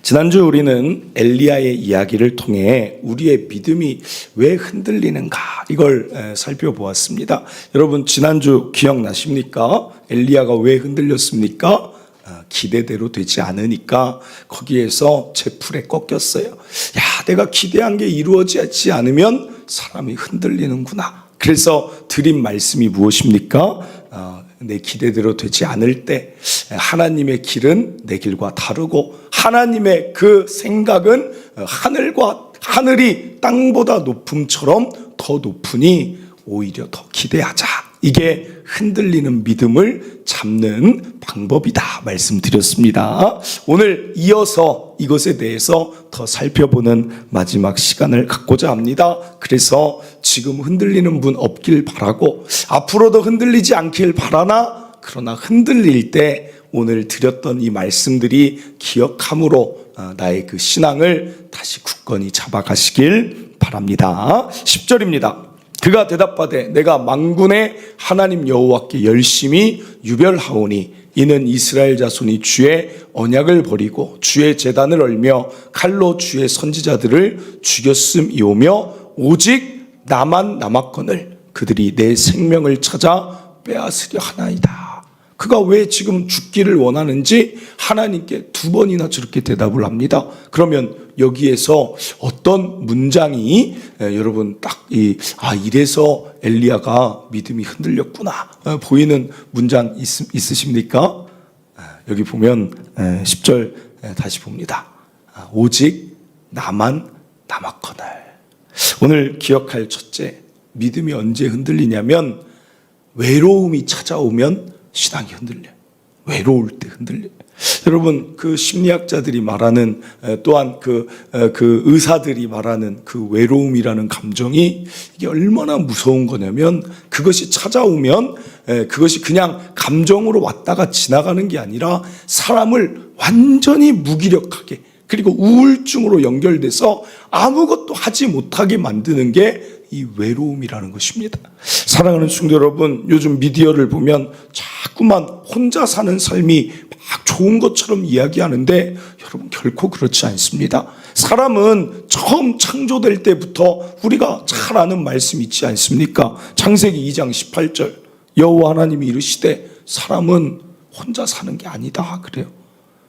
지난주 우리는 엘리야의 이야기를 통해 우리의 믿음이 왜 흔들리는가 이걸 살펴보았습니다. 여러분 지난주 기억나십니까? 엘리야가 왜 흔들렸습니까? 기대대로 되지 않으니까 거기에서 제 풀에 꺾였어요. 야, 내가 기대한 게 이루어지지 않으면 사람이 흔들리는구나. 그래서 드린 말씀이 무엇입니까? 내 기대대로 되지 않을 때 하나님의 길은 내 길과 다르고 하나님의 그 생각은 하늘이 땅보다 높음처럼 더 높으니 오히려 더 기대하자. 이게 흔들리는 믿음을 잡는 방법이다 말씀드렸습니다. 오늘 이어서 이것에 대해서 더 살펴보는 마지막 시간을 갖고자 합니다. 그래서 지금 흔들리는 분 없길 바라고 앞으로도 흔들리지 않길 바라나 그러나 흔들릴 때 오늘 드렸던 이 말씀들이 기억함으로 나의 그 신앙을 다시 굳건히 잡아가시길 바랍니다. 10절입니다. 그가 대답하되 내가 만군의 하나님 여호와께 열심히 유별하오니 이는 이스라엘 자손이 주의 언약을 버리고 주의 제단을 얼며 칼로 주의 선지자들을 죽였음이오며 오직 나만 남았거늘 그들이 내 생명을 찾아 빼앗으려 하나이다. 그가 왜 지금 죽기를 원하는지 하나님께 두 번이나 저렇게 대답을 합니다. 그러면 여기에서 어떤 문장이 여러분 딱 이래서 엘리야가 믿음이 흔들렸구나 보이는 문장 있으십니까? 여기 보면 10절 다시 봅니다. 오직 나만 남았거늘. 오늘 기억할 첫째, 믿음이 언제 흔들리냐면 외로움이 찾아오면 신앙이 흔들려요. 외로울 때 흔들려요. 여러분 그 심리학자들이 말하는 또한 그 의사들이 말하는 그 외로움이라는 감정이 이게 얼마나 무서운 거냐면 그것이 찾아오면 그것이 그냥 감정으로 왔다가 지나가는 게 아니라 사람을 완전히 무기력하게 그리고 우울증으로 연결돼서 아무것도 하지 못하게 만드는 게 이 외로움이라는 것입니다. 사랑하는 성도 여러분, 요즘 미디어를 보면 자꾸만 혼자 사는 삶이 막 좋은 것처럼 이야기하는데 여러분 결코 그렇지 않습니다. 사람은 처음 창조될 때부터 우리가 잘 아는 말씀 있지 않습니까? 창세기 2장 18절 여호와 하나님이 이르시되 사람은 혼자 사는 게 아니다 그래요.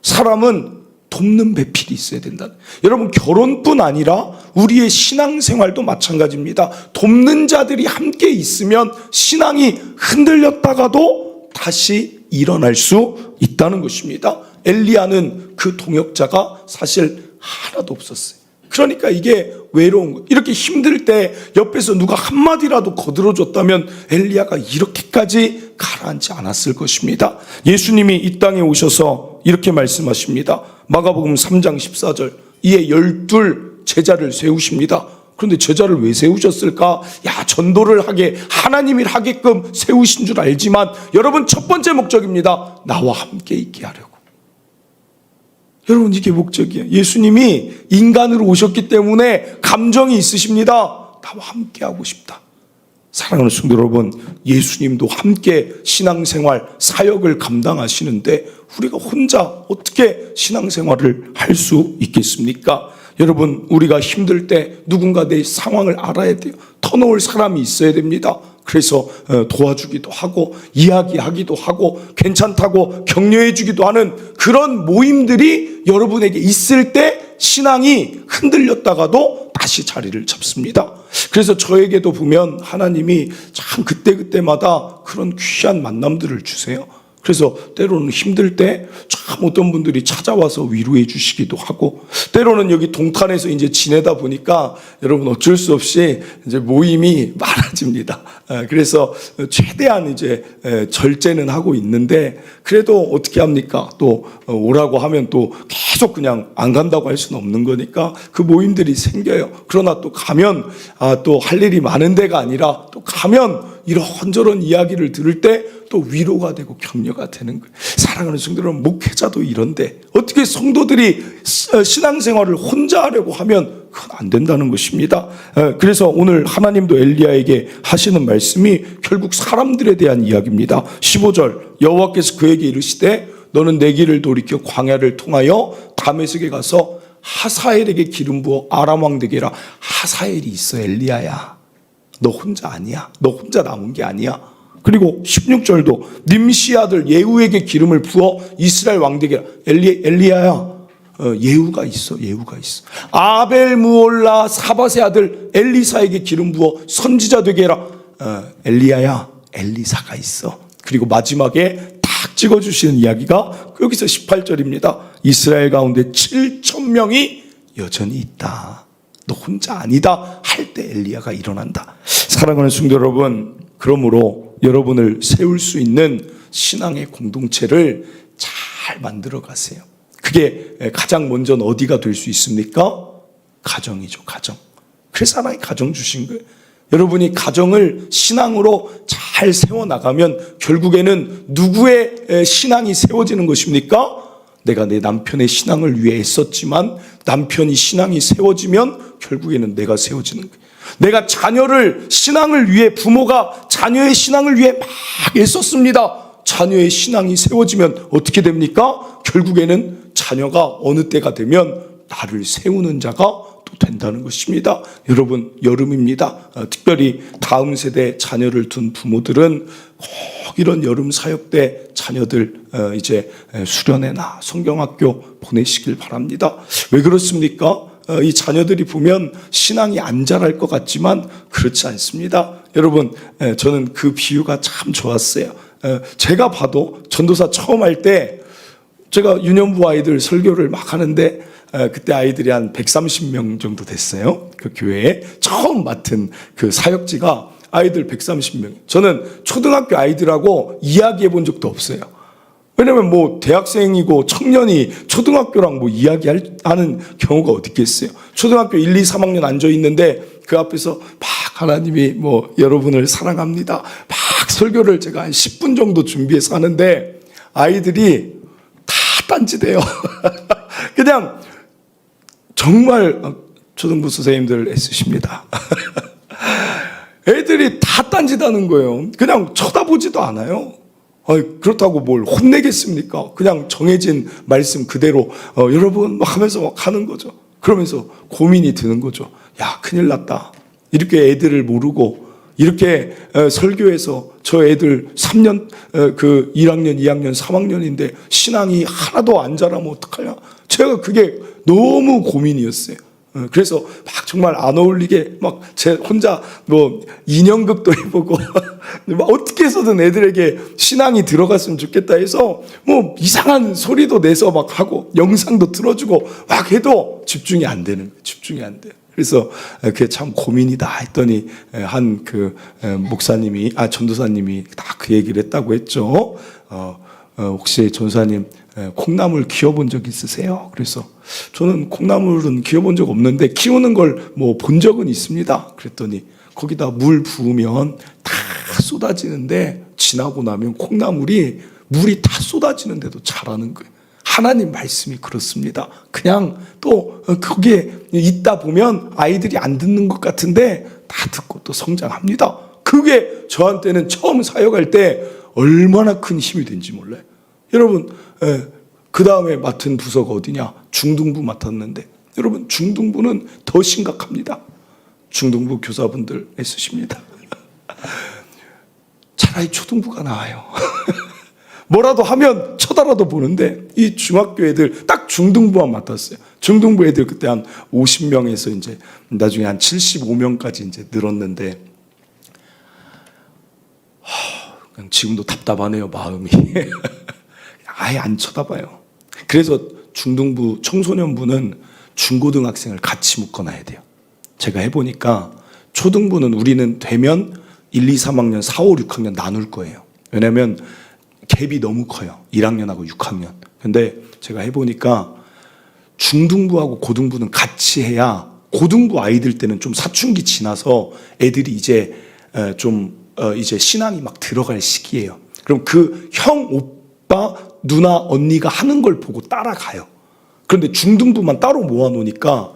사람은 돕는 배필이 있어야 된다. 여러분 결혼뿐 아니라 우리의 신앙생활도 마찬가지입니다. 돕는 자들이 함께 있으면 신앙이 흔들렸다가도 다시 일어날 수 있다는 것입니다. 엘리야는 그 동역자가 사실 하나도 없었어요. 그러니까 이게 외로운 거. 이렇게 힘들 때 옆에서 누가 한마디라도 거들어줬다면 엘리야가 이렇게까지 가라앉지 않았을 것입니다. 예수님이 이 땅에 오셔서 이렇게 말씀하십니다. 마가복음 3장 14절 이에 12 제자를 세우십니다. 그런데 제자를 왜 세우셨을까? 전도를 하게 하나님이 하게끔 세우신 줄 알지만 여러분 첫 번째 목적입니다. 나와 함께 있게 하려고. 여러분 이게 목적이에요. 예수님이 인간으로 오셨기 때문에 감정이 있으십니다. 나와 함께 하고 싶다. 사랑하는 성도 여러분, 예수님도 함께 신앙생활, 사역을 감당하시는데 우리가 혼자 어떻게 신앙생활을 할 수 있겠습니까? 여러분 우리가 힘들 때 누군가 내 상황을 알아야 돼요. 터놓을 사람이 있어야 됩니다. 그래서 도와주기도 하고 이야기하기도 하고 괜찮다고 격려해 주기도 하는 그런 모임들이 여러분에게 있을 때 신앙이 흔들렸다가도 다시 자리를 잡습니다. 그래서 저에게도 보면 하나님이 참 그때마다 그런 귀한 만남들을 주세요. 그래서 때로는 힘들 때 참 어떤 분들이 찾아와서 위로해 주시기도 하고 때로는 여기 동탄에서 이제 지내다 보니까 여러분 어쩔 수 없이 이제 모임이 많아집니다. 그래서 최대한 이제 절제는 하고 있는데 그래도 어떻게 합니까? 또 오라고 하면 또 계속 그냥 안 간다고 할 수는 없는 거니까 그 모임들이 생겨요. 그러나 또 가면 또 할 일이 많은 데가 아니라 또 가면 이런저런 이야기를 들을 때 또 위로가 되고 격려가 되는 거예요. 사랑하는 성도들은 목회자도 이런데 어떻게 성도들이 신앙생활을 혼자 하려고 하면 그건 안 된다는 것입니다. 그래서 오늘 하나님도 엘리야에게 하시는 말씀이 결국 사람들에 대한 이야기입니다. 15절 여호와께서 그에게 이르시되 너는 내 길을 돌이켜 광야를 통하여 다메섹에 가서 하사엘에게 기름 부어 아람 왕 되게 해라. 하사엘이 있어, 엘리야야. 너 혼자 아니야. 너 혼자 남은 게 아니야. 그리고 16절도 님시 아들 예후에게 기름을 부어 이스라엘 왕 되게 해라. 엘리야야. 예후가 있어. 예후가 있어. 아벨 무올라 사밧의 아들 엘리사에게 기름 부어 선지자 되게 해라. 엘리야야. 엘리사가 있어. 그리고 마지막에 딱 찍어주시는 이야기가 여기서 18절입니다. 이스라엘 가운데 7,000명이 여전히 있다. 너 혼자 아니다 할 때 엘리야가 일어난다. 사랑하는 성도 여러분, 그러므로 여러분을 세울 수 있는 신앙의 공동체를 잘 만들어 가세요. 그게 가장 먼저 어디가 될 수 있습니까? 가정이죠, 가정. 그래서 하나님 가정 주신 거예요. 여러분이 가정을 신앙으로 잘 세워나가면 결국에는 누구의 신앙이 세워지는 것입니까? 내가 내 남편의 신앙을 위해 애썼지만 남편이 신앙이 세워지면 결국에는 내가 세워지는 거예요. 내가 자녀를 신앙을 위해, 부모가 자녀의 신앙을 위해 막 애썼습니다. 자녀의 신앙이 세워지면 어떻게 됩니까? 결국에는 자녀가 어느 때가 되면 나를 세우는 자가 또 된다는 것입니다. 여러분, 여름입니다. 특별히 다음 세대 자녀를 둔 부모들은 꼭 이런 여름 사역 때 자녀들 이제 수련회나 성경학교 보내시길 바랍니다. 왜 그렇습니까? 이 자녀들이 보면 신앙이 안 자랄 것 같지만 그렇지 않습니다. 여러분, 저는 그 비유가 참 좋았어요. 제가 봐도 전도사 처음 할 때 제가 유년부 아이들 설교를 막 하는데 그때 아이들이 한 130명 정도 됐어요. 그 교회에 처음 맡은 그 사역지가 아이들 130명. 저는 초등학교 아이들하고 이야기해 본 적도 없어요. 왜냐면 뭐 대학생이고 청년이 초등학교랑 뭐 이야기하는 경우가 어디 있겠어요. 초등학교 1, 2, 3학년 앉아 있는데 그 앞에서 막 하나님이 뭐 여러분을 사랑합니다. 막 설교를 제가 한 10분 정도 준비해서 하는데 아이들이 다 딴지대요. 그냥 정말 초등부 선생님들 애쓰십니다. 애들이 다 딴짓하는 거예요. 그냥 쳐다보지도 않아요. 그렇다고 뭘 혼내겠습니까? 그냥 정해진 말씀 그대로 여러분 막 하면서 막 하는 거죠. 그러면서 고민이 드는 거죠. 야, 큰일 났다. 이렇게 애들을 모르고 이렇게 설교해서 저 애들 3년 그 1학년, 2학년, 3학년인데 신앙이 하나도 안 자라면 어떡하냐. 제가 그게 너무 고민이었어요. 그래서 막 정말 안 어울리게 막 제 혼자 뭐 인형극도 해보고 막 어떻게 해서든 애들에게 신앙이 들어갔으면 좋겠다 해서 뭐 이상한 소리도 내서 막 하고 영상도 틀어주고 막 해도 집중이 안 되는 거예요. 집중이 안 돼요. 그래서 그게 참 고민이다 했더니 한 그 목사님이 전도사님이 다 그 얘기를 했다고 했죠. 혹시 전도사님 콩나물 키워본 적 있으세요? 그래서 저는 콩나물은 키워본 적 없는데 키우는 걸 뭐 본 적은 있습니다. 그랬더니 거기다 물 부으면 다 쏟아지는데 지나고 나면 콩나물이 물이 다 쏟아지는데도 자라는 거예요. 하나님 말씀이 그렇습니다. 그냥 또 거기에 있다 보면 아이들이 안 듣는 것 같은데 다 듣고 또 성장합니다. 그게 저한테는 처음 사역할 때 얼마나 큰 힘이 된지 몰라요. 여러분, 그 다음에 맡은 부서가 어디냐? 중등부 맡았는데 여러분, 중등부는 더 심각합니다. 중등부 교사분들 애쓰십니다. 차라리 초등부가 나아요. 뭐라도 하면 쳐다라도 보는데 이 중학교 애들 딱 중등부만 맡았어요. 중등부 애들 그때 한 50명에서 이제 나중에 한 75명까지 이제 늘었는데 그냥 지금도 답답하네요, 마음이. 아예 안 쳐다봐요. 그래서 중등부 청소년부는 중고등학생을 같이 묶어놔야 돼요. 제가 해보니까 초등부는 우리는 되면 1, 2, 3학년, 4, 5, 6학년 나눌 거예요. 왜냐하면 갭이 너무 커요. 1학년하고 6학년. 근데 제가 해보니까 중등부하고 고등부는 같이 해야 고등부 아이들 때는 좀 사춘기 지나서 애들이 이제 이제 신앙이 막 들어갈 시기예요. 그럼 그 형, 오빠, 누나, 언니가 하는 걸 보고 따라가요. 그런데 중등부만 따로 모아놓으니까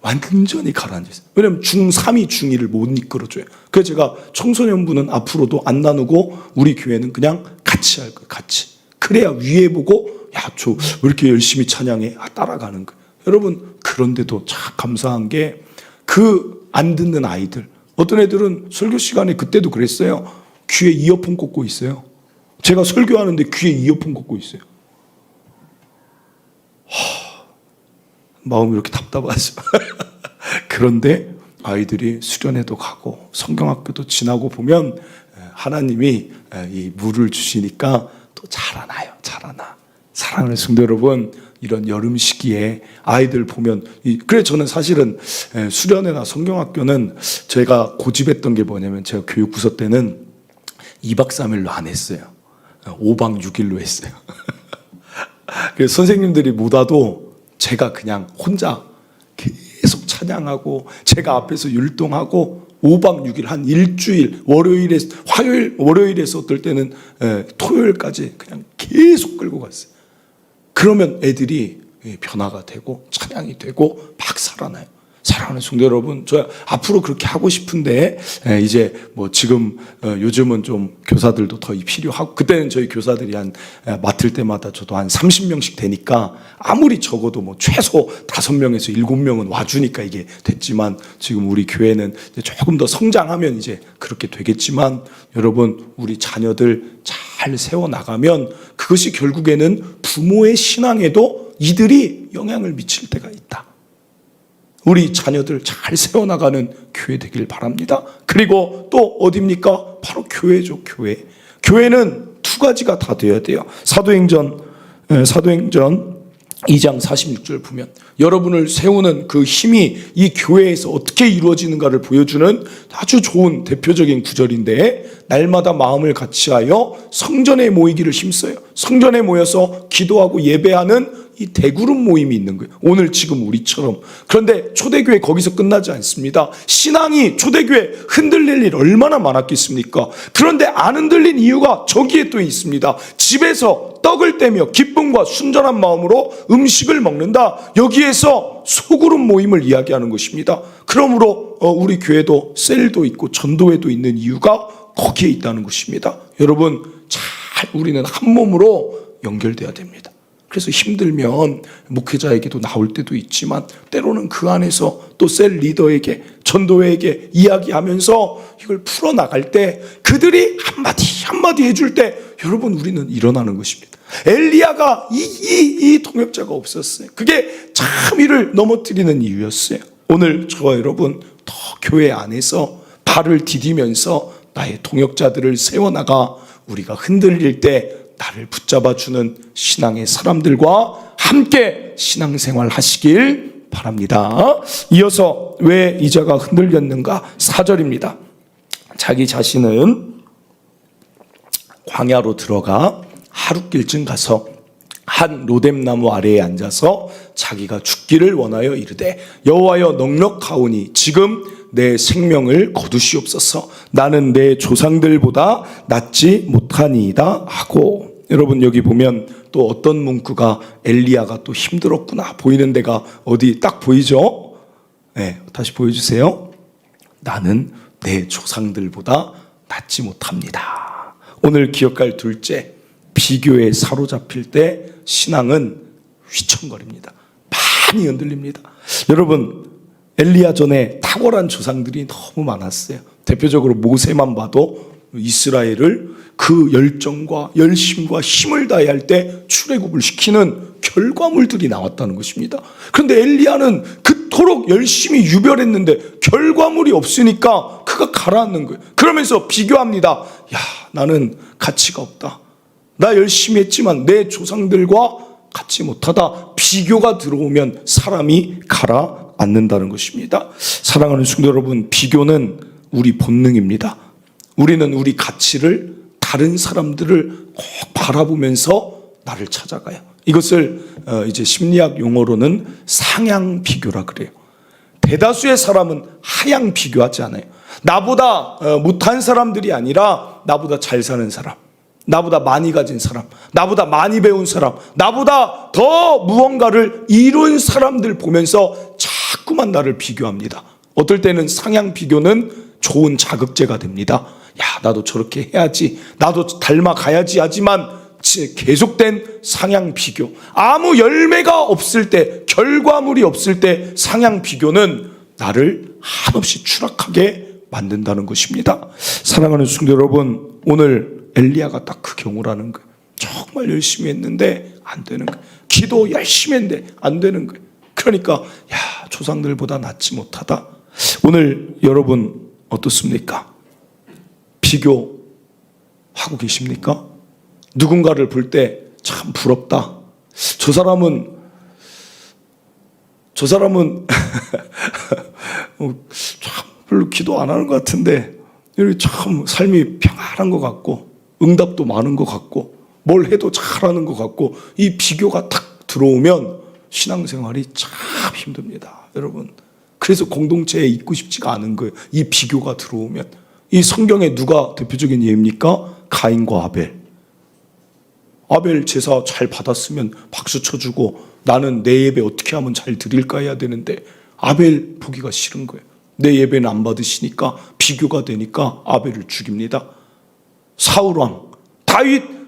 완전히 가라앉았어요. 왜냐하면 중3이 중2를 못 이끌어줘요. 그래서 제가 청소년부는 앞으로도 안 나누고 우리 교회는 그냥 같이 할 거예요. 같이. 그래야 위에 보고 야, 저 왜 이렇게 열심히 찬양해? 따라가는 거예요. 여러분, 그런데도 참 감사한 게 그 안 듣는 아이들, 어떤 애들은 설교 시간에 그때도 그랬어요. 귀에 이어폰 꽂고 있어요. 제가 설교하는데 귀에 이어폰 꽂고 있어요. 마음이 이렇게 답답하죠. 그런데 아이들이 수련회도 가고 성경학교도 지나고 보면 하나님이 이 물을 주시니까 또 자라나요. 자라나. 사랑하는 성도 여러분, 이런 여름 시기에 아이들 보면 그래 저는 사실은 수련회나 성경학교는 제가 고집했던 게 뭐냐면, 제가 교육부서 때는 2박 3일로 안 했어요. 5박 6일로 했어요. 그래서 선생님들이 못 와도 제가 그냥 혼자 계속 찬양하고 제가 앞에서 율동하고 5박 6일 한 일주일, 월요일에서 어떨 때는 토요일까지 그냥 계속 끌고 갔어요. 그러면 애들이 변화가 되고 찬양이 되고 막 살아나요. 사랑하는 성도 여러분, 저 앞으로 그렇게 하고 싶은데 이제 뭐 지금 요즘은 좀 교사들도 더 필요하고, 그때는 저희 교사들이 한 맡을 때마다 저도 한 30명씩 되니까 아무리 적어도 뭐 최소 5명에서 7명은 와주니까 이게 됐지만, 지금 우리 교회는 이제 조금 더 성장하면 이제 그렇게 되겠지만, 여러분 우리 자녀들 잘 세워나가면 그것이 결국에는 부모의 신앙에도 이들이 영향을 미칠 때가 있다. 우리 자녀들 잘 세워나가는 교회 되길 바랍니다. 그리고 또 어디입니까? 바로 교회죠. 교회. 교회는 두 가지가 다 되어야 돼요. 사도행전 2장 46절 보면 여러분을 세우는 그 힘이 이 교회에서 어떻게 이루어지는가를 보여주는 아주 좋은 대표적인 구절인데, 날마다 마음을 같이하여 성전에 모이기를 힘써요. 성전에 모여서 기도하고 예배하는 이 대그룹 모임이 있는 거예요. 오늘 지금 우리처럼. 그런데 초대교회 거기서 끝나지 않습니다. 신앙이 초대교회 흔들릴 일 얼마나 많았겠습니까? 그런데 안 흔들린 이유가 저기에 또 있습니다. 집에서 떡을 떼며 기쁨과 순전한 마음으로 음식을 먹는다. 여기에서 소그룹 모임을 이야기하는 것입니다. 그러므로 우리 교회도 셀도 있고 전도회도 있는 이유가 거기에 있다는 것입니다. 여러분, 잘 우리는 한 몸으로 연결돼야 됩니다. 그래서 힘들면 목회자에게도 나올 때도 있지만, 때로는 그 안에서 또 셀 리더에게, 전도회에게 이야기하면서 이걸 풀어나갈 때, 그들이 한마디 해줄 때, 여러분 우리는 일어나는 것입니다. 엘리야가 이 동역자가 없었어요. 그게 참 이를 넘어뜨리는 이유였어요. 오늘 저와 여러분 더 교회 안에서 발을 디디면서 나의 동역자들을 세워나가 우리가 흔들릴 때 나를 붙잡아주는 신앙의 사람들과 함께 신앙생활 하시길 바랍니다. 이어서 왜 이자가 흔들렸는가? 4절입니다. 자기 자신은 광야로 들어가 하룻길쯤 가서 한 로뎀나무 아래에 앉아서 자기가 죽기를 원하여 이르되, 여호와여 넉넉하오니 지금 내 생명을 거두시옵소서. 나는 내 조상들보다 낫지 못하니이다 하고. 여러분 여기 보면 또 어떤 문구가 엘리야가 또 힘들었구나 보이는 데가 어디 딱 보이죠? 네, 다시 보여주세요. 나는 내 조상들보다 낫지 못합니다. 오늘 기억할 둘째, 비교에 사로잡힐 때 신앙은 휘청거립니다. 많이 흔들립니다. 여러분, 엘리야 전에 탁월한 조상들이 너무 많았어요. 대표적으로 모세만 봐도 이스라엘을 그 열정과 열심과 힘을 다해 할 때 출애굽을 시키는 결과물들이 나왔다는 것입니다. 그런데 엘리야는 그토록 열심히 유별했는데 결과물이 없으니까 그가 가라앉는 거예요. 그러면서 비교합니다. 야, 나는 가치가 없다. 나 열심히 했지만 내 조상들과 같지 못하다. 비교가 들어오면 사람이 가라앉는다는 것입니다. 사랑하는 성도 여러분, 비교는 우리 본능입니다. 우리는 우리 가치를 다른 사람들을 꼭 바라보면서 나를 찾아가요. 이것을 이제 심리학 용어로는 상향 비교라 그래요. 대다수의 사람은 하향 비교하지 않아요. 나보다 못한 사람들이 아니라 나보다 잘 사는 사람, 나보다 많이 가진 사람, 나보다 많이 배운 사람, 나보다 더 무언가를 이룬 사람들 보면서 자꾸만 나를 비교합니다. 어떨 때는 상향 비교는 좋은 자극제가 됩니다. 야, 나도 저렇게 해야지, 나도 닮아가야지 하지만 계속된 상향 비교, 아무 열매가 없을 때, 결과물이 없을 때 상향 비교는 나를 한없이 추락하게 만든다는 것입니다. 사랑하는 성도 여러분, 오늘 엘리야가 딱 그 경우라는 거예요. 정말 열심히 했는데 안 되는 거예요. 기도 열심히 했는데 안 되는 거예요. 그러니까 조상들보다 낫지 못하다. 오늘 여러분 어떻습니까? 비교하고 계십니까? 누군가를 볼 때 참 부럽다. 저 사람은 참 별로 기도 안 하는 것 같은데 이렇게 참 삶이 평안한 것 같고 응답도 많은 것 같고 뭘 해도 잘하는 것 같고, 이 비교가 탁 들어오면 신앙생활이 참 힘듭니다, 여러분. 그래서 공동체에 있고 싶지가 않은 거예요. 이 비교가 들어오면. 이 성경에 누가 대표적인 예입니까? 가인과 아벨. 아벨 제사 잘 받았으면 박수 쳐주고 나는 내 예배 어떻게 하면 잘 드릴까 해야 되는데 아벨 보기가 싫은 거예요. 내 예배는 안 받으시니까 비교가 되니까 아벨을 죽입니다. 사울왕,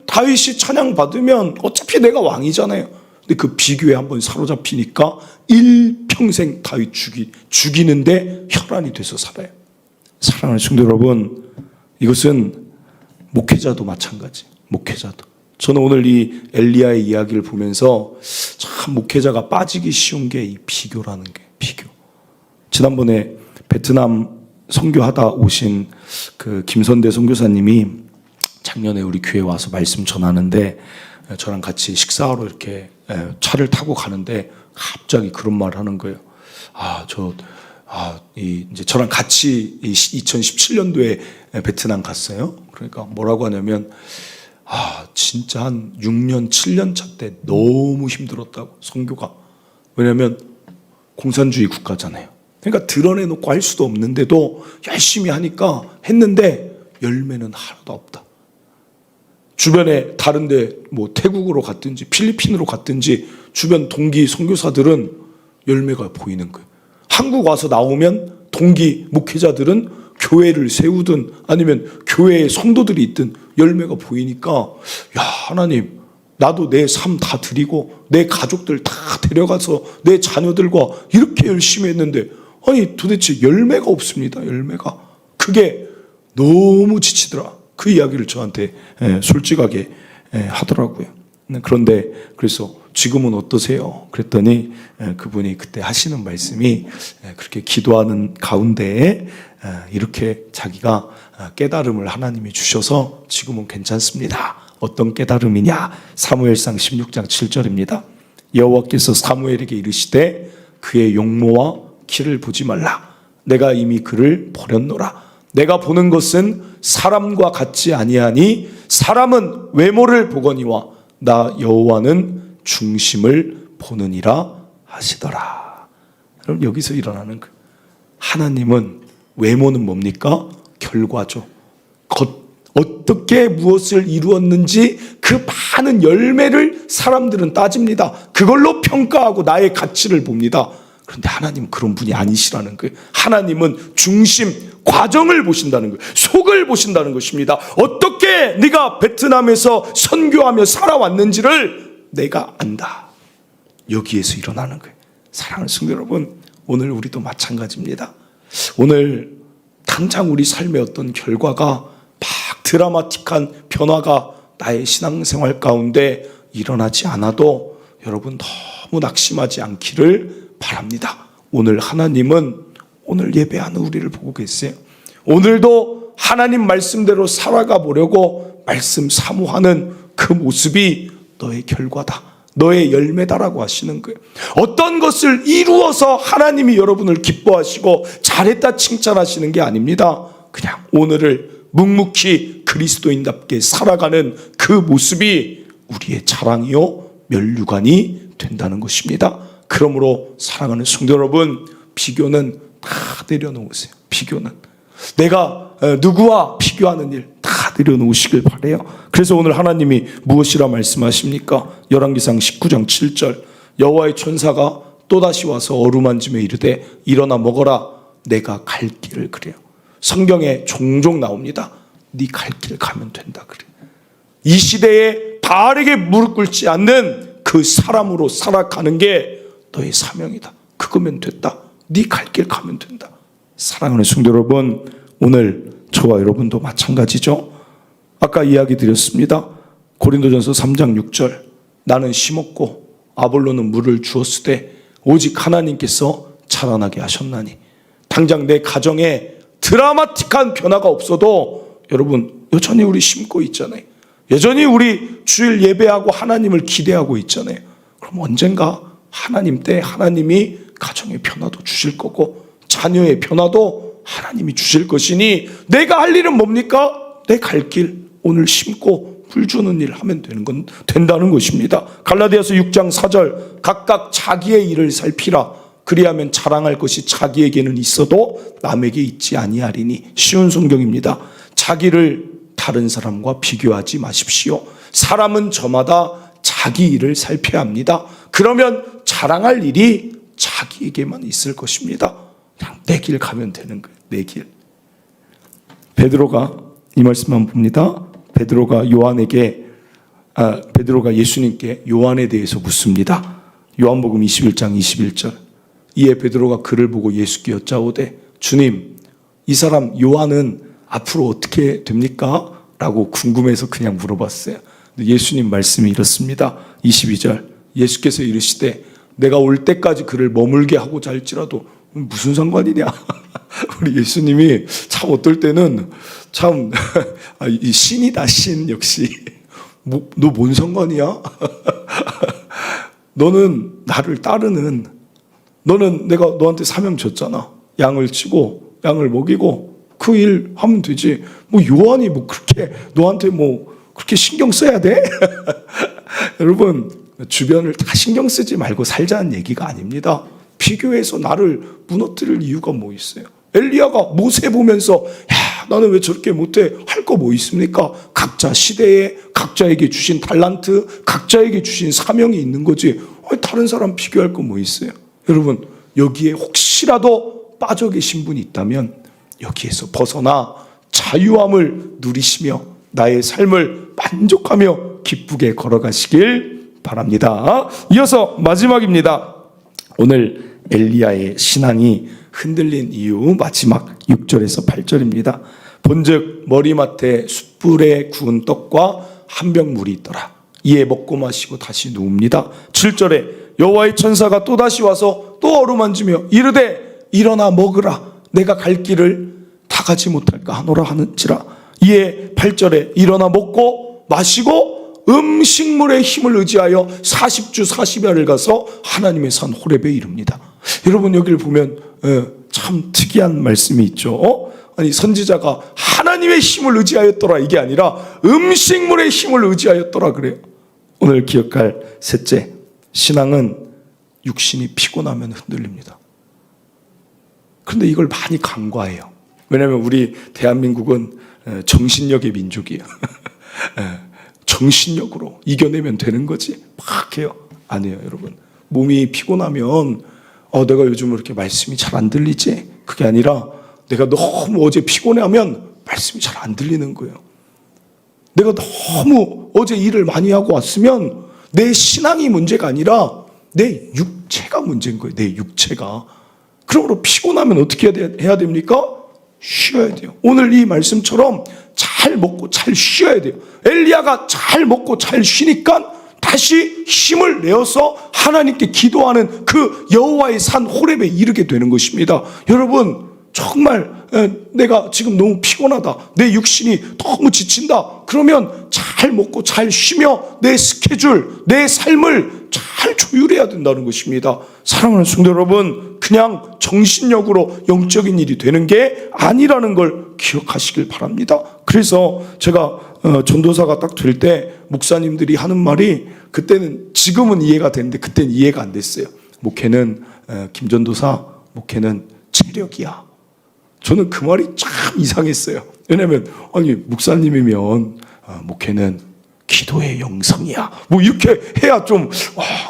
다윗이 찬양 받으면 어차피 내가 왕이잖아요. 근데 그 비교에 한번 사로잡히니까 일평생 다윗 죽이는데 혈안이 돼서 살아요. 사랑하는 성도 여러분, 이것은 목회자도 마찬가지. 목회자도. 저는 오늘 이 엘리야의 이야기를 보면서 참 목회자가 빠지기 쉬운 게 이 비교라는 게, 비교. 지난번에 베트남 선교하다 오신 그 김선대 선교사님이 작년에 우리 교회 와서 말씀 전하는데 저랑 같이 식사하러 이렇게 차를 타고 가는데 갑자기 그런 말을 하는 거예요. 이제 저랑 같이 2017년도에 베트남 갔어요. 그러니까 뭐라고 하냐면 진짜 한 6년, 7년 차 때 너무 힘들었다고, 선교가. 왜냐면 공산주의 국가잖아요. 그러니까 드러내놓고 할 수도 없는데도 열심히 하니까 했는데 열매는 하나도 없다. 주변에 다른데 뭐 태국으로 갔든지 필리핀으로 갔든지 주변 동기 선교사들은 열매가 보이는 거예요. 한국 와서 나오면 동기 목회자들은 교회를 세우든 아니면 교회에 성도들이 있든 열매가 보이니까 하나님, 나도 내 삶 다 드리고 내 가족들 다 데려가서 내 자녀들과 이렇게 열심히 했는데 아니 도대체 열매가 없습니다. 열매가. 그게 너무 지치더라. 그 이야기를 저한테 솔직하게 하더라고요. 그런데 그래서 지금은 어떠세요? 그랬더니 그분이 그때 하시는 말씀이 그렇게 기도하는 가운데에 이렇게 자기가 깨달음을 하나님이 주셔서 지금은 괜찮습니다. 어떤 깨달음이냐? 사무엘상 16장 7절입니다. 여호와께서 사무엘에게 이르시되 그의 용모와 키를 보지 말라. 내가 이미 그를 버렸노라. 내가 보는 것은 사람과 같지 아니하니 사람은 외모를 보거니와 나 여호와는 중심을 보느니라 하시더라. 그럼 여기서 일어나는 거, 하나님은 외모는 뭡니까? 결과죠. 어떻게 무엇을 이루었는지 그 많은 열매를 사람들은 따집니다. 그걸로 평가하고 나의 가치를 봅니다. 그런데 하나님은 그런 분이 아니시라는 거예요. 하나님은 중심, 과정을 보신다는 거예요. 속을 보신다는 것입니다. 어떻게 네가 베트남에서 선교하며 살아왔는지를 내가 안다. 여기에서 일어나는 거예요. 사랑하는 성도 여러분, 오늘 우리도 마찬가지입니다. 오늘 당장 우리 삶의 어떤 결과가 막 드라마틱한 변화가 나의 신앙생활 가운데 일어나지 않아도 여러분 너무 낙심하지 않기를 바랍니다. 오늘 하나님은 오늘 예배하는 우리를 보고 계세요. 오늘도 하나님 말씀대로 살아가 보려고 말씀 사모하는 그 모습이 너의 결과다, 너의 열매다라고 하시는 거예요. 어떤 것을 이루어서 하나님이 여러분을 기뻐하시고 잘했다 칭찬하시는 게 아닙니다. 그냥 오늘을 묵묵히 그리스도인답게 살아가는 그 모습이 우리의 자랑이요 면류관이 된다는 것입니다. 그러므로 사랑하는 성도 여러분, 비교는 다 내려놓으세요. 비교는 내가 누구와 비교하는 일 다 내려놓으시길 바라요. 그래서 오늘 하나님이 무엇이라 말씀하십니까? 열왕기상 19장 7절 여호와의 천사가 또다시 와서 어루만짐에 이르되 일어나 먹어라. 내가 갈 길을 그래요. 성경에 종종 나옵니다. 네 갈 길 가면 된다 그래. 이 시대에 바르게 무릎 꿇지 않는 그 사람으로 살아가는 게 너의 사명이다. 그거면 됐다. 네 갈 길 가면 된다. 사랑하는 성도 여러분, 오늘 저와 여러분도 마찬가지죠. 아까 이야기 드렸습니다. 고린도전서 3장 6절, 나는 심었고 아볼로는 물을 주었으되 오직 하나님께서 자라나게 하셨나니. 당장 내 가정에 드라마틱한 변화가 없어도 여러분 여전히 우리 심고 있잖아요. 여전히 우리 주일 예배하고 하나님을 기대하고 있잖아요. 그럼 언젠가 하나님 때 하나님이 가정의 변화도 주실 거고 자녀의 변화도 하나님이 주실 것이니 내가 할 일은 뭡니까? 내 갈 길 오늘 심고 물 주는 일 하면 된다는 것입니다. 갈라디아서 6장 4절, 각각 자기의 일을 살피라. 그리하면 자랑할 것이 자기에게는 있어도 남에게 있지 아니하리니. 쉬운 성경입니다. 자기를 다른 사람과 비교하지 마십시오. 사람은 저마다 자기 일을 살펴야 합니다. 그러면 자랑할 일이 자기에게만 있을 것입니다. 그냥 내 길 가면 되는 거예요. 내 길. 베드로가 이 말씀만 봅니다. 베드로가 예수님께 요한에 대해서 묻습니다. 요한복음 21장 21절. 이에 베드로가 그를 보고 예수께 여짜오되 주님, 이 사람 요한은 앞으로 어떻게 됩니까? 라고 궁금해서 그냥 물어봤어요. 예수님 말씀이 이렇습니다. 22절. 예수께서 이르시되 내가 올 때까지 그를 머물게 하고자 할지라도. 무슨 상관이냐? 우리 예수님이 참 어떨 때는 참 이 신이다, 신. 역시 너 뭔 상관이야? 너는 나를 따르는, 너는 내가 너한테 사명 줬잖아. 양을 치고 양을 먹이고 그 일 하면 되지. 뭐 요한이 뭐 그렇게 너한테 뭐 그렇게 신경 써야 돼? 여러분, 주변을 다 신경 쓰지 말고 살자는 얘기가 아닙니다. 비교해서 나를 무너뜨릴 이유가 뭐 있어요? 엘리야가 모세 보면서 야, 나는 왜 저렇게 못해? 할 거 뭐 있습니까? 각자 시대에 각자에게 주신 달란트, 각자에게 주신 사명이 있는 거지. 다른 사람 비교할 거 뭐 있어요? 여러분, 여기에 혹시라도 빠져 계신 분이 있다면 여기에서 벗어나 자유함을 누리시며 나의 삶을 만족하며 기쁘게 걸어가시길 바랍니다. 이어서 마지막입니다. 오늘 엘리야의 신앙이 흔들린 이유, 마지막 6절에서 8절입니다. 본즉 머리맡에 숯불에 구운 떡과 한 병 물이 있더라. 이에 먹고 마시고 다시 누웁니다. 7절에 여호와의 천사가 또다시 와서 또 어루만지며 이르되 일어나 먹으라. 내가 갈 길을 다 가지 못할까 하노라 하는지라. 이에 8절에 일어나 먹고 마시고 음식물의 힘을 의지하여 40주 40야를 가서 하나님의 산 호렙에 이릅니다. 여러분, 여기를 보면 참 특이한 말씀이 있죠. 아니, 선지자가 하나님의 힘을 의지하였더라 이게 아니라 음식물의 힘을 의지하였더라 그래요. 오늘 기억할 셋째, 신앙은 육신이 피곤하면 흔들립니다. 그런데 이걸 많이 간과해요. 왜냐하면 우리 대한민국은 정신력의 민족이에요. 정신력으로 이겨내면 되는 거지 막 해요. 아니에요, 여러분. 몸이 피곤하면 내가 요즘 이렇게 말씀이 잘 안 들리지? 그게 아니라 내가 너무 어제 피곤해하면 말씀이 잘 안 들리는 거예요. 내가 너무 어제 일을 많이 하고 왔으면 내 신앙이 문제가 아니라 내 육체가 문제인 거예요. 내 육체가. 그러므로 피곤하면 어떻게 해야 됩니까? 쉬어야 돼요. 오늘 이 말씀처럼 잘 먹고 잘 쉬어야 돼요. 엘리야가 잘 먹고 잘 쉬니까 다시 힘을 내어서 하나님께 기도하는 그 여호와의 산 호렙에 이르게 되는 것입니다. 여러분, 정말 내가 지금 너무 피곤하다, 내 육신이 너무 지친다, 그러면 잘 먹고 잘 쉬며 내 스케줄, 내 삶을 잘 조율해야 된다는 것입니다. 사랑하는 성도 여러분, 그냥 정신력으로 영적인 일이 되는 게 아니라는 걸 기억하시길 바랍니다. 그래서 제가 전도사가 딱 될 때 목사님들이 하는 말이, 그때는, 지금은 이해가 되는데 그때는 이해가 안 됐어요. 목회는 김전도사, 목회는 체력이야. 저는 그 말이 참 이상했어요. 왜냐하면 아니, 목사님이면 목회는 기도의 영성이야, 뭐 이렇게 해야 좀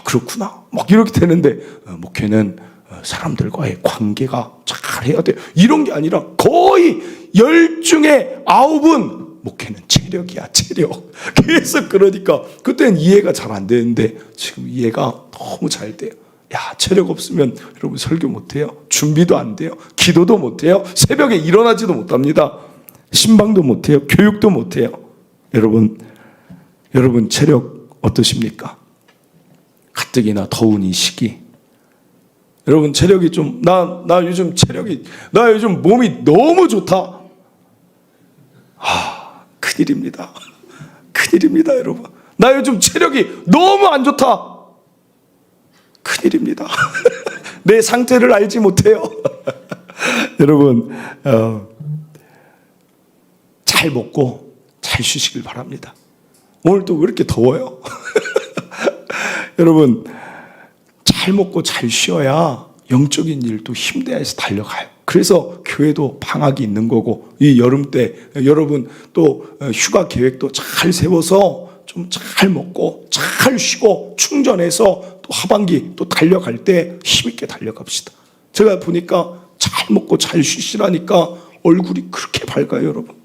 그렇구나 막 이렇게 되는데, 목회는 사람들과의 관계가 잘 해야 돼, 이런 게 아니라 거의 10 중에 9은 목회는 체력이야, 체력. 계속 그러니까 그때는 이해가 잘 안 되는데 지금 이해가 너무 잘 돼요. 야, 체력 없으면 여러분 설교 못해요. 준비도 안 돼요. 기도도 못해요. 새벽에 일어나지도 못합니다. 신방도 못해요. 교육도 못해요. 여러분 체력 어떠십니까? 가뜩이나 더운 이 시기. 여러분 체력이 좀 나 요즘 몸이 너무 좋다. 큰일입니다. 큰일입니다, 여러분. 나 요즘 체력이 너무 안 좋다. 큰일입니다. 내 상태를 알지 못해요. 여러분 잘 먹고 잘 쉬시길 바랍니다. 오늘 또 왜 이렇게 더워요? 여러분 잘 먹고 잘 쉬어야 영적인 일도 힘내서 달려가요. 그래서 교회도 방학이 있는 거고 이 여름 때 여러분 또 휴가 계획도 잘 세워서 좀 잘 먹고 잘 쉬고 충전해서 또 하반기 또 달려갈 때 힘있게 달려갑시다. 제가 보니까 잘 먹고 잘 쉬시라니까 얼굴이 그렇게 밝아요, 여러분.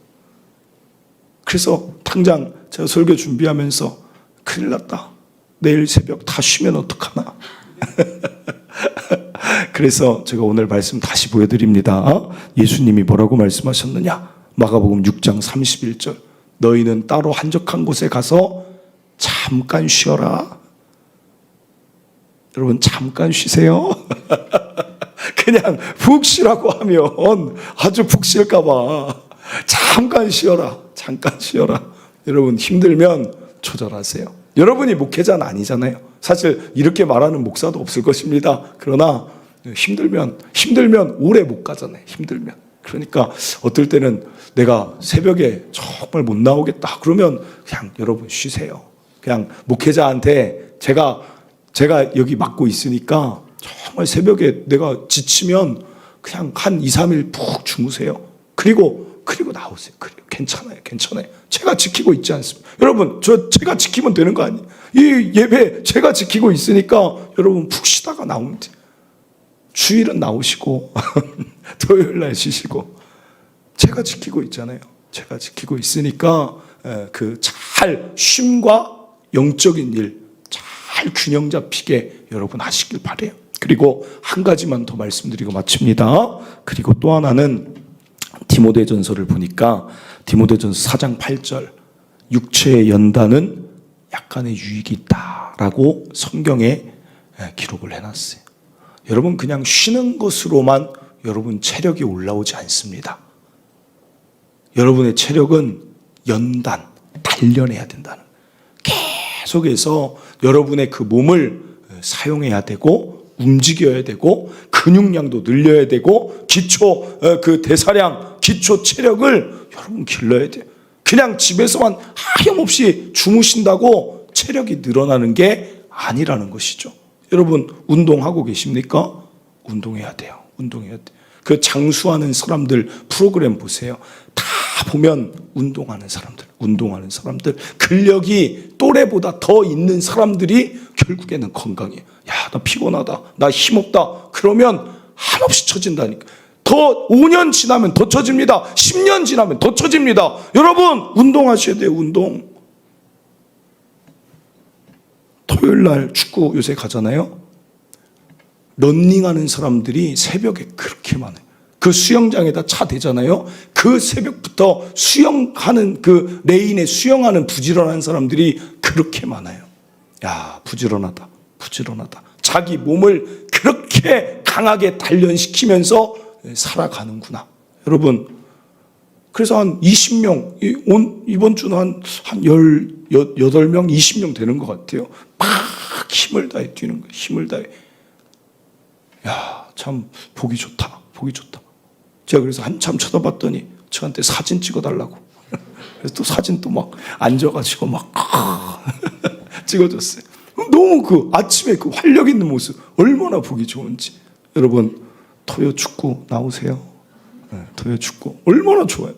그래서 당장 제가 설교 준비하면서 큰일 났다. 내일 새벽 다 쉬면 어떡하나. 그래서 제가 오늘 말씀 다시 보여드립니다. 예수님이 뭐라고 말씀하셨느냐? 마가복음 6장 31절. 너희는 따로 한적한 곳에 가서 잠깐 쉬어라. 여러분 잠깐 쉬세요. 그냥 푹 쉬라고 하면 아주 푹 쉴까 봐. 잠깐 쉬어라. 잠깐 쉬어라. 여러분 힘들면 조절하세요. 여러분이 목회자는 아니잖아요. 사실 이렇게 말하는 목사도 없을 것입니다. 그러나 힘들면 오래 못 가잖아요. 힘들면. 그러니까 어떨 때는 내가 새벽에 정말 못 나오겠다. 그러면 그냥 여러분 쉬세요. 그냥 목회자한테 제가 여기 맡고 있으니까 정말 새벽에 내가 지치면 그냥 한 2, 3일 푹 주무세요. 그리고 나오세요. 괜찮아요. 제가 지키고 있지 않습니까? 여러분, 제가 지키면 되는 거 아니에요? 이 예배 제가 지키고 있으니까 여러분 푹 쉬다가 나오면 돼요. 주일은 나오시고 토요일 날 쉬시고 제가 지키고 있잖아요. 제가 지키고 있으니까 그 잘 쉼과 영적인 일 잘 균형 잡히게 여러분 하시길 바래요. 그리고 한 가지만 더 말씀드리고 마칩니다. 그리고 또 하나는 디모데전서를 보니까 디모데전서 4장 8절 육체의 연단은 약간의 유익이 있다라고 성경에 기록을 해놨어요. 여러분 그냥 쉬는 것으로만 여러분 체력이 올라오지 않습니다. 여러분의 체력은 연단, 단련해야 된다는 계속해서 여러분의 그 몸을 사용해야 되고 움직여야 되고 근육량도 늘려야 되고 기초 그 대사량, 기초 체력을 여러분 길러야 돼요. 그냥 집에서만 하염없이 주무신다고 체력이 늘어나는 게 아니라는 것이죠. 여러분 운동하고 계십니까? 운동해야 돼요. 그 장수하는 사람들 프로그램 보세요. 다 보면 운동하는 사람들 근력이 또래보다 더 있는 사람들이 결국에는 건강해요. 야, 나 피곤하다. 나 힘없다. 그러면 한없이 처진다니까. 더 5년 지나면 더 처집니다. 10년 지나면 더 처집니다. 여러분 운동하셔야 돼요. 운동. 토요일 날 축구 요새 가잖아요. 런닝하는 사람들이 새벽에 그렇게 많아요. 그 수영장에다 차 대잖아요. 그 새벽부터 수영하는 그 레인에 수영하는 부지런한 사람들이 그렇게 많아요. 야, 부지런하다. 자기 몸을 그렇게 강하게 단련시키면서 살아가는구나. 여러분, 그래서 한 20명, 이번 주는 한 18명, 20명 되는 것 같아요. 막 힘을 다해 뛰는 거예요. 힘을 다해. 야, 참 보기 좋다. 제가 그래서 한참 쳐다봤더니 저한테 사진 찍어달라고. 그래서 또 사진 또 막 앉아가지고 막 찍어줬어요. 너무 그 아침에 그 활력 있는 모습 얼마나 보기 좋은지. 여러분 토요 축구 나오세요. 토요 축구 얼마나 좋아요.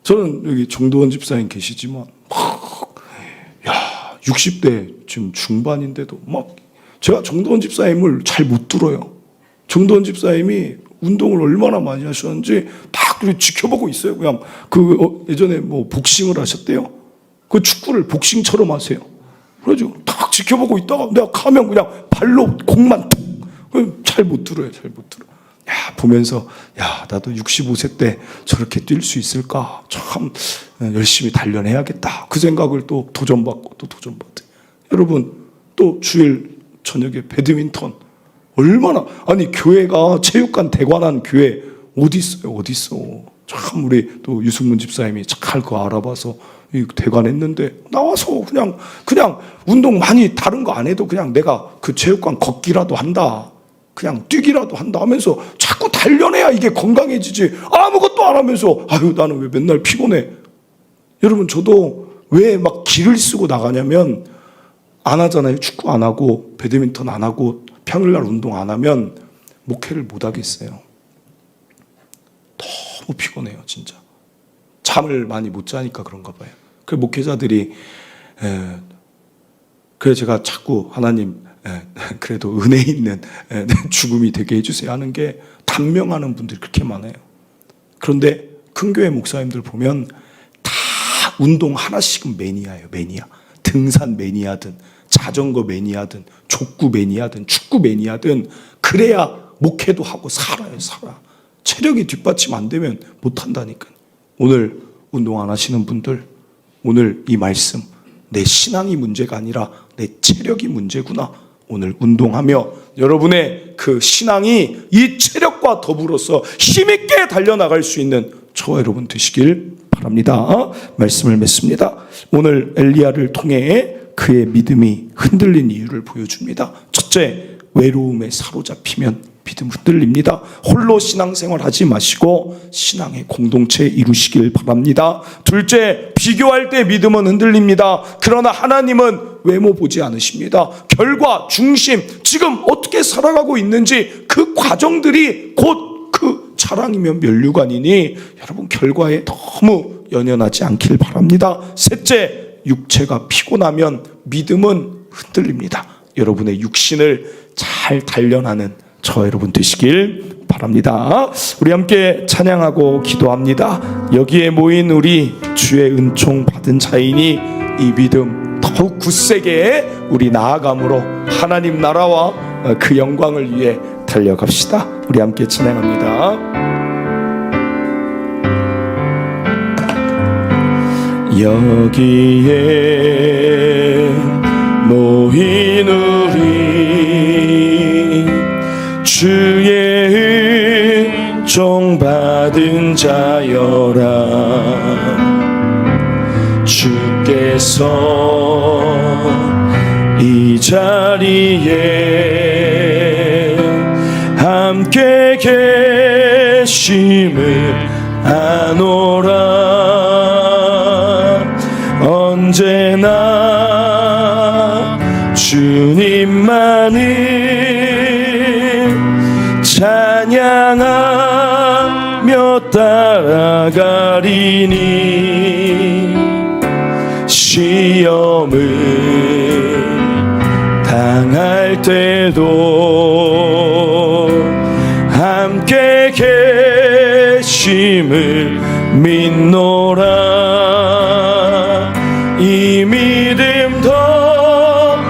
저는 여기 정도원 집사님 계시지만 야 60대 지금 중반인데도 막 제가 정도원 집사님을 잘 못 들어요. 정도원 집사님이 운동을 얼마나 많이 하셨는지 딱 이렇게 지켜보고 있어요. 그냥 예전에 뭐 복싱을 하셨대요. 그 축구를 복싱처럼 하세요. 그러죠. 딱 지켜보고 있다가 내가 가면 그냥 발로 공만 툭. 잘 못 들어요. 잘 못 들어. 야, 보면서 나도 65세 때 저렇게 뛸 수 있을까? 참 열심히 단련해야겠다. 그 생각을 또 도전받고 또 도전받아요. 여러분, 또 주일 저녁에 배드민턴 얼마나, 아니 교회가 체육관 대관한 교회 어디 있어요? 어디 있어? 참 우리 또 유승문 집사님이 잘 그거 알아봐서 대관했는데 나와서 그냥 운동 많이 다른 거 안 해도 그냥 내가 그 체육관 걷기라도 한다. 그냥 뛰기라도 한다 하면서 자꾸 단련해야 이게 건강해지지. 아무것도 안 하면서 아유 나는 왜 맨날 피곤해. 여러분, 저도 왜 막 기를 쓰고 나가냐면 안 하잖아요. 축구 안 하고 배드민턴 안 하고 평일날 운동 안 하면 목회를 못 하겠어요. 너무 피곤해요, 진짜. 잠을 많이 못 자니까 그런가 봐요. 그 목회자들이 그래서 제가 자꾸 하나님 그래도 은혜 있는 죽음이 되게 해주세요 하는 게 단명하는 분들이 그렇게 많아요. 그런데 큰 교회 목사님들 보면 다 운동 하나씩은 매니아예요. 매니아. 등산 매니아든 자전거 매니아든 족구 매니아든 축구 매니아든 그래야 목회도 하고 살아요. 살아. 체력이 뒷받침 안 되면 못한다니까요. 오늘 운동 안 하시는 분들, 오늘 이 말씀, 내 신앙이 문제가 아니라 내 체력이 문제구나. 오늘 운동하며 여러분의 그 신앙이 이 체력과 더불어서 힘있게 달려나갈 수 있는 저와 여러분 되시길 바랍니다. 말씀을 맺습니다. 오늘 엘리야를 통해 그의 믿음이 흔들린 이유를 보여줍니다. 첫째, 외로움에 사로잡히면 믿음 흔들립니다. 홀로 신앙생활 하지 마시고 신앙의 공동체 이루시길 바랍니다. 둘째, 비교할 때 믿음은 흔들립니다. 그러나 하나님은 외모 보지 않으십니다. 결과, 중심, 지금 어떻게 살아가고 있는지 그 과정들이 곧 그 자랑이면 면류관이니 여러분 결과에 너무 연연하지 않길 바랍니다. 셋째, 육체가 피곤하면 믿음은 흔들립니다. 여러분의 육신을 잘 단련하는 저 여러분 되시길 바랍니다. 우리 함께 찬양하고 기도합니다. 여기에 모인 우리 주의 은총 받은 자이니 이 믿음 더욱 굳세게 우리 나아감으로 하나님 나라와 그 영광을 위해 달려갑시다. 우리 함께 찬양합니다. 여기에 모인 우리 주의 은총 받은 자여라. 주께서 이 자리에 함께 계심을 아노라. 언제나 주님만을 찬양하며 따라가리니 시험을 당할 때도 함께 계심을 믿노라. 이 믿음 더욱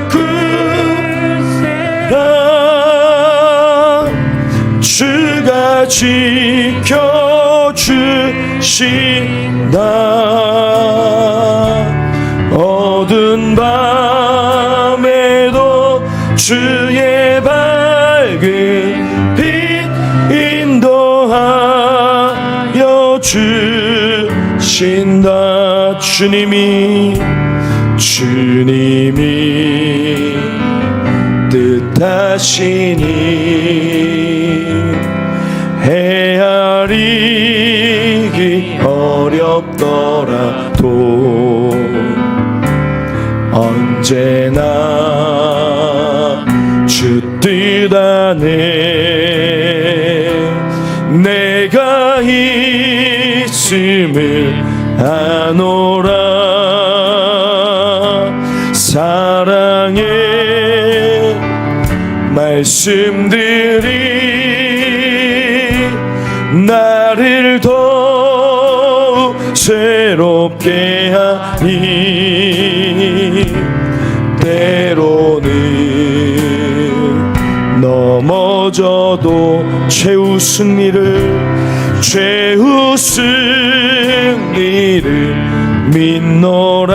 굳세라. 주가 지켜주신다. 어두운 밤에도 주의 밝은 빛 인도하여 주신다. 주님이 뜻하시니 헤아리기 어렵더라도 언제나 주 뜻 안에 내가 있음을 아노라. 사랑의 말씀들이 나를 새롭게 하니 때로는 넘어져도 최후 승리를 믿노라.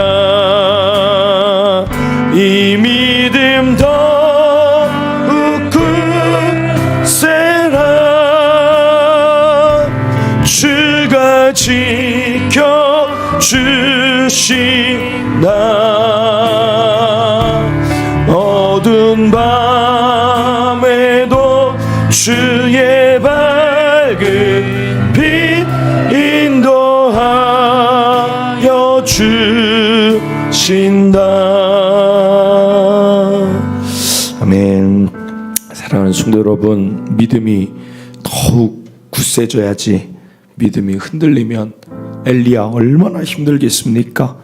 이 믿음 더욱 굳세라. 주가 지켜주시나. 어두운 밤에도 주의 밝은 빛 인도하여 주신다. 아멘. 사랑하는 성도 여러분, 믿음이 더욱 굳세져야지. 믿음이 흔들리면 엘리야 얼마나 힘들겠습니까?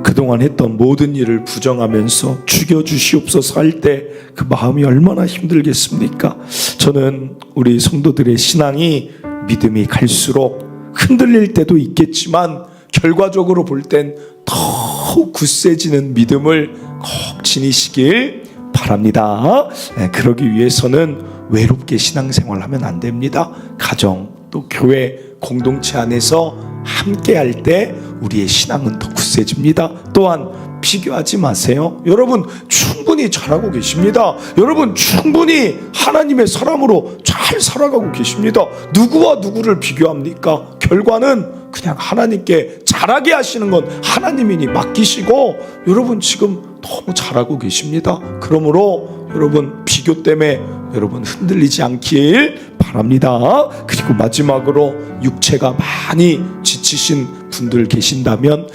그동안 했던 모든 일을 부정하면서 죽여주시옵소서 할 때 그 마음이 얼마나 힘들겠습니까? 저는 우리 성도들의 신앙이 믿음이 갈수록 흔들릴 때도 있겠지만 결과적으로 볼 땐 더욱 굳세지는 믿음을 꼭 지니시길 바랍니다. 그러기 위해서는 외롭게 신앙생활하면 안 됩니다. 가정 또 교회 공동체 안에서 함께 할 때 우리의 신앙은 더 굳세집니다. 또한 비교하지 마세요. 여러분 충분히 잘하고 계십니다. 여러분 충분히 하나님의 사람으로 잘 살아가고 계십니다. 누구와 누구를 비교합니까? 결과는 그냥 하나님께 잘하게 하시는 건 하나님이니 맡기시고 여러분 지금 너무 잘하고 계십니다. 그러므로 여러분 비교 때문에 여러분 흔들리지 않길 바랍니다. 그리고 마지막으로 육체가 많이 지치신 분들 계신다면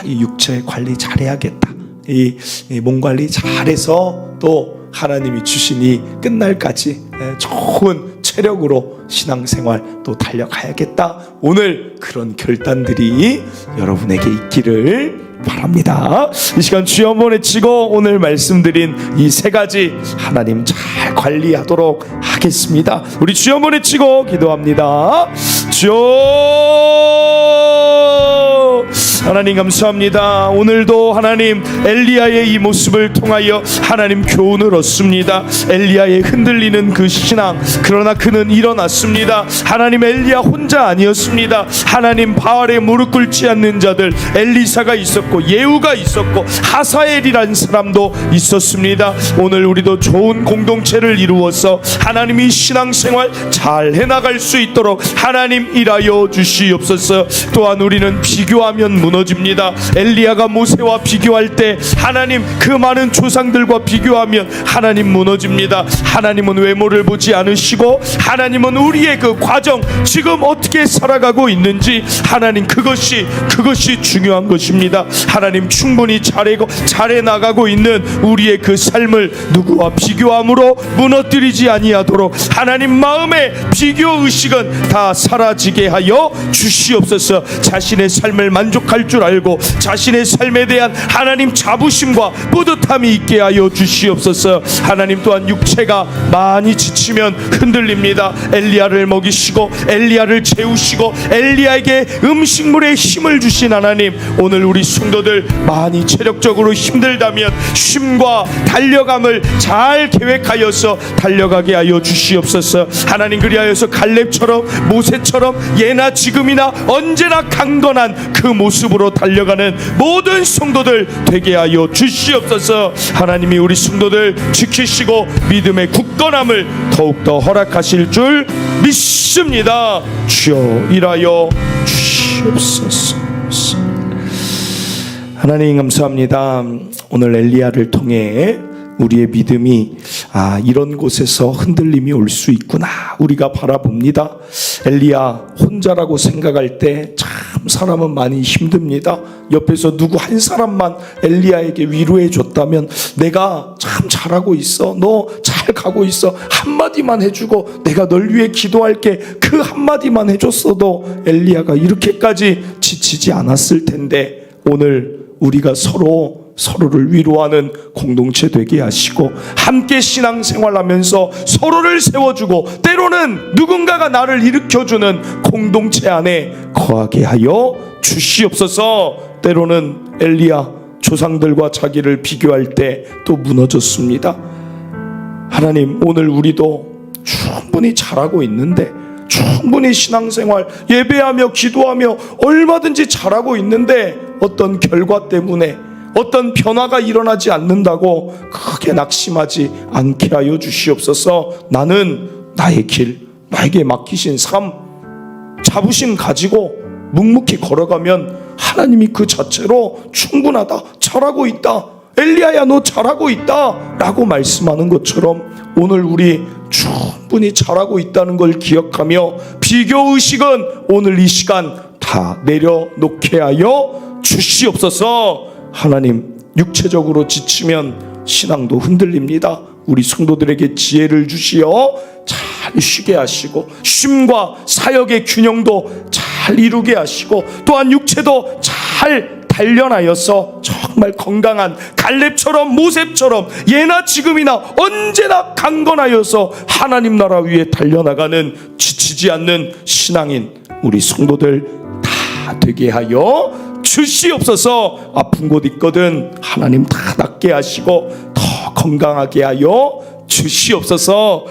이 육체 관리 잘해야겠다. 이 몸 관리 잘해서 또 하나님이 주시니 끝날까지 좋은 체력으로 신앙생활 또 달려가야겠다. 오늘 그런 결단들이 여러분에게 있기를 바랍니다. 이 시간 주여 한번 외치고 오늘 말씀드린 이 세 가지 하나님 잘 관리하도록 하겠습니다. 우리 주여 한번 외치고 기도합니다. 주여 하나님 감사합니다. 오늘도 하나님 엘리야의 이 모습을 통하여 하나님 교훈을 얻습니다. 엘리야의 흔들리는 그 신앙, 그러나 그는 일어났습니다. 하나님 엘리야 혼자 아니었습니다. 하나님 바알에 무릎 꿇지 않는 자들 엘리사가 있었고 예후가 있었고 하사엘이라는 사람도 있었습니다. 오늘 우리도 좋은 공동체를 이루어서 하나님이 신앙생활 잘 해나갈 수 있도록 하나님 일하여 주시옵소서. 또한 우리는 비교하면 무너집니다. 엘리야가 모세와 비교할 때 하나님 그 많은 조상들과 비교하면 하나님 무너집니다. 하나님은 외모를 보지 않으시고 하나님은 우리의 그 과정 지금 어떻게 살아가고 있는지 하나님 그것이 중요한 것입니다. 하나님 충분히 잘해 나가고 있는 우리의 그 삶을 누구와 비교함으로 무너뜨리지 아니하도록 하나님 마음의 비교 의식은 다 사라지게 하여 주시옵소서. 자신의 삶을 만족할 줄 알고 자신의 삶에 대한 하나님 자부심과 뿌듯함이 있게 하여 주시옵소서. 하나님 또한 육체가 많이 지치면 흔들립니다. 엘리야를 먹이시고 엘리야를 재우시고 엘리야에게 음식물에 힘을 주신 하나님, 오늘 우리 성도들 많이 체력적으로 힘들다면 쉼과 달려감을 잘 계획하여서 달려가게 하여 주시옵소서. 하나님 그리하여서 갈렙처럼 모세처럼 예나 지금이나 언제나 강건한 그 모습으로 달려가는 모든 성도들 되게 하여 주시옵소서. 하나님이 우리 성도들 지키시고 믿음의 굳건함을 더욱더 허락하실 줄 믿습니다. 주여 일하여 주시옵소서. 하나님 감사합니다. 오늘 엘리야를 통해 우리의 믿음이 이런 곳에서 흔들림이 올 수 있구나 우리가 바라봅니다. 엘리야 혼자라고 생각할 때 참 사람은 많이 힘듭니다. 옆에서 누구 한 사람만 엘리야에게 위로해 줬다면 내가 참 잘하고 있어, 너 잘 가고 있어 한마디만 해주고 내가 널 위해 기도할게 그 한마디만 해줬어도 엘리야가 이렇게까지 지치지 않았을 텐데 오늘 우리가 서로 서로를 위로하는 공동체 되게 하시고, 함께 신앙생활하면서 서로를 세워주고, 때로는 누군가가 나를 일으켜주는 공동체 안에 거하게 하여 주시옵소서. 때로는 엘리야 조상들과 자기를 비교할 때 또 무너졌습니다. 하나님, 오늘 우리도 충분히 잘하고 있는데, 충분히 신앙생활 예배하며 기도하며 얼마든지 잘하고 있는데, 어떤 결과 때문에 어떤 변화가 일어나지 않는다고 크게 낙심하지 않게 하여 주시옵소서. 나는 나의 길, 나에게 맡기신 삶, 자부심 가지고 묵묵히 걸어가면 하나님이 그 자체로 충분하다, 잘하고 있다, 엘리야야 너 잘하고 있다 라고 말씀하는 것처럼 오늘 우리 충분히 잘하고 있다는 걸 기억하며 비교의식은 오늘 이 시간 다 내려놓게 하여 주시옵소서. 하나님, 육체적으로 지치면 신앙도 흔들립니다. 우리 성도들에게 지혜를 주시어 잘 쉬게 하시고, 쉼과 사역의 균형도 잘 이루게 하시고, 또한 육체도 잘 단련하여서 정말 건강한 갈렙처럼 모셉처럼 예나 지금이나 언제나 강건하여서 하나님 나라 위에 달려나가는 지치지 않는 신앙인 우리 성도들 다 되게 하여 주시옵소서. 아픈 곳 있거든 하나님 다 낫게 하시고 더 건강하게 하여 주시옵소서.